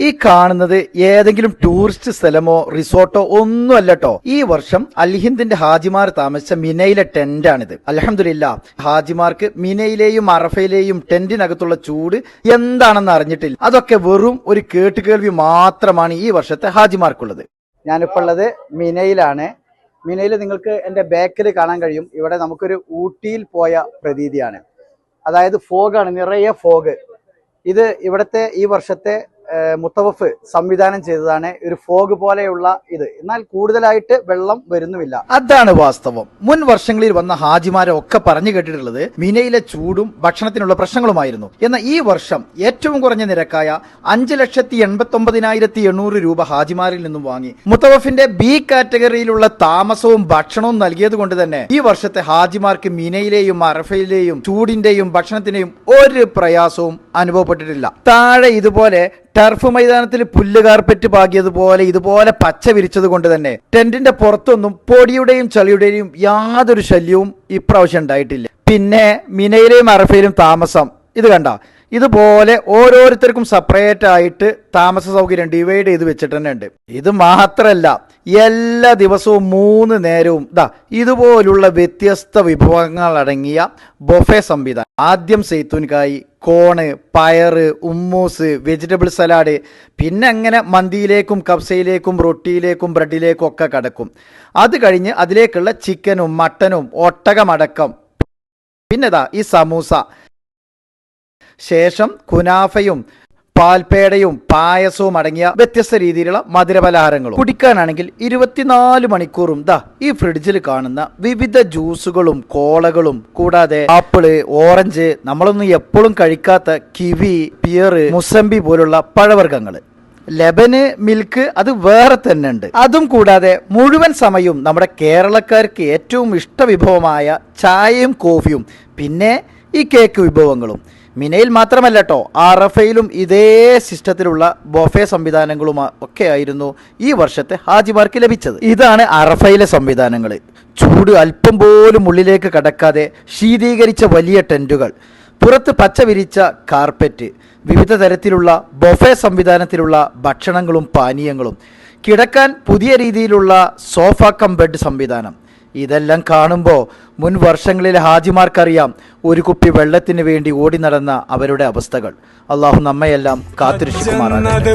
ഈ കാണുന്നത് ഏതെങ്കിലും ടൂറിസ്റ്റ് സ്ഥലമോ റിസോർട്ടോ ഒന്നും അല്ലട്ടോ. ഈ വർഷം അൽഹിന്ദിന്റെ ഹാജിമാർ താമസിച്ച മിനയിലെ ടെന്റാണിത്. അൽഹംദുലില്ലാ, ഹാജിമാർക്ക് മിനയിലെയും അറഫയിലെയും ടെന്റിനകത്തുള്ള ചൂട് എന്താണെന്ന് അറിഞ്ഞിട്ടില്ല. അതൊക്കെ വെറും ഒരു കേട്ടുകേൾവി മാത്രമാണ് ഈ വർഷത്തെ ഹാജിമാർക്കുള്ളത്. ഞാനിപ്പോൾ ഉള്ളത് മിനയിലാണ്. മിനയിൽ നിങ്ങൾക്ക് എൻ്റെ ബാക്കിൽ കാണാൻ കഴിയും. ഇവിടെ നമുക്കൊരു ഊട്ടിയിൽ പോയ പ്രതീതിയാണ്. അതായത് ഫോഗാണ്, നിറയെ ഫോഗ്. ഇത് ഇവിടുത്തെ ഈ വർഷത്തെ മുത്തവഫ് സംവിധാനം ചെയ്തതാണ്. ഒരു ഫോഗ് പോലെയുള്ള ഇത്, എന്നാൽ കൂടുതലായിട്ട് വെള്ളം വരുന്നുമില്ല. അതാണ് വാസ്തവം. മുൻ വർഷങ്ങളിൽ വന്ന ഹാജിമാരെ ഒക്കെ പറഞ്ഞു കേട്ടിട്ടുള്ളത് മിനയിലെ ചൂടും ഭക്ഷണത്തിനുള്ള പ്രശ്നങ്ങളുമായിരുന്നു. എന്നാൽ ഈ വർഷം ഏറ്റവും കുറഞ്ഞ നിരക്കായ 5,89,800 രൂപ ഹാജിമാരിൽ നിന്നും വാങ്ങി മുത്തവഫിന്റെ ബി കാറ്റഗറിയിലുള്ള താമസവും ഭക്ഷണവും നൽകിയത് കൊണ്ട് തന്നെ ഈ വർഷത്തെ ഹാജിമാർക്ക് മിനയിലെയും അറഫയിലെയും ചൂടിന്റെയും ഭക്ഷണത്തിന്റെയും ഒരു പ്രയാസവും അനുഭവപ്പെട്ടിട്ടില്ല. താഴെ ഇതുപോലെ ടർഫ് മൈതാനത്തിൽ പുല്ല് കാർപ്പറ്റ് പാകിയതുപോലെ ഇതുപോലെ പച്ച വിരിച്ചത് കൊണ്ട് തന്നെ ടെന്റിന്റെ പുറത്തൊന്നും പൊടിയുടെയും ചളിയുടെയും യാതൊരു ശല്യവും ഇപ്രാവശ്യം ഉണ്ടായിട്ടില്ല. പിന്നെ മിനയിലെയും അറഫയിലും താമസം ഇത് കണ്ട, ഇതുപോലെ ഓരോരുത്തർക്കും സെപ്പറേറ്റ് ആയിട്ട് താമസ സൗകര്യം ഡിവൈഡ് ചെയ്ത് വെച്ചിട്ട് തന്നെ ഉണ്ട്. ഇത് മാത്രല്ല, എല്ലാ ദിവസവും 3 നേരവും ഇതുപോലുള്ള വ്യത്യസ്ത വിഭവങ്ങൾ അടങ്ങിയ ബൊഫെ സംവിധാനം. ആദ്യം സെയ്ത്തൂൻകായ്, കോണ്, പയറ്, ഉമ്മൂസ്, വെജിറ്റബിൾ സലാഡ്, പിന്നെ അങ്ങനെ മന്തിയിലേക്കും കബ്സയിലേക്കും റൊട്ടിയിലേക്കും ബ്രെഡിലേക്കും ഒക്കെ കടക്കും. അത് കഴിഞ്ഞ് അതിലേക്കുള്ള ചിക്കനും മട്ടനും ഒട്ടകമടക്കം, പിന്നെ ഈ സമൂസ, ശേഷം കുനാഫയും പാൽപേടയും പായസവും അടങ്ങിയ വ്യത്യസ്ത രീതിയിലുള്ള മധുരപലഹാരങ്ങളും. കുടിക്കാനാണെങ്കിൽ 24 മണിക്കൂറും ഈ ഫ്രിഡ്ജിൽ കാണുന്ന വിവിധ ജ്യൂസുകളും കോളകളും, കൂടാതെ ആപ്പിള്, ഓറഞ്ച്, നമ്മളൊന്നും എപ്പോഴും കഴിക്കാത്ത കിവി, പിയർ, മുസംബി പോലുള്ള പഴവർഗ്ഗങ്ങൾ, ലെബന്, മിൽക്ക്, അത് വേറെ തന്നെ ഉണ്ട്. അതും കൂടാതെ മുഴുവൻ സമയവും നമ്മുടെ കേരളക്കാർക്ക് ഏറ്റവും ഇഷ്ടവിഭവമായ ചായയും കോഫിയും, പിന്നെ ഈ കേക്ക് വിഭവങ്ങളും. മിനയിൽ മാത്രമല്ല കേട്ടോ, അറഫയിലും ഇതേ സിസ്റ്റത്തിലുള്ള ബൊഫെ സംവിധാനങ്ങളും ഒക്കെ ആയിരുന്നു ഈ വർഷത്തെ ഹാജിമാർക്ക് ലഭിച്ചത്. ഇതാണ് അറഫയിലെ സംവിധാനങ്ങൾ. ചൂട് അല്പം പോലും ഉള്ളിലേക്ക് കടക്കാതെ ശീതീകരിച്ച വലിയ ടെന്റുകൾ, പുറത്ത് പച്ച വിരിച്ച കാർപ്പറ്റ്, വിവിധ തരത്തിലുള്ള ബൊഫെ സംവിധാനത്തിലുള്ള ഭക്ഷണങ്ങളും പാനീയങ്ങളും, കിടക്കാൻ പുതിയ രീതിയിലുള്ള സോഫ കം ബെഡ് സംവിധാനം. ഇതെല്ലാം കാണുമ്പോൾ മുൻ വർഷങ്ങളിലെ ഹാജിമാർക്കറിയാം ഒരു കുപ്പി വെള്ളത്തിന് വേണ്ടി ഓടി നടന്ന അവരുടെ അവസ്ഥകൾ. അള്ളാഹു നമ്മയെല്ലാം കാത്തിരക്ഷിക്കുമാറാകട്ടെ.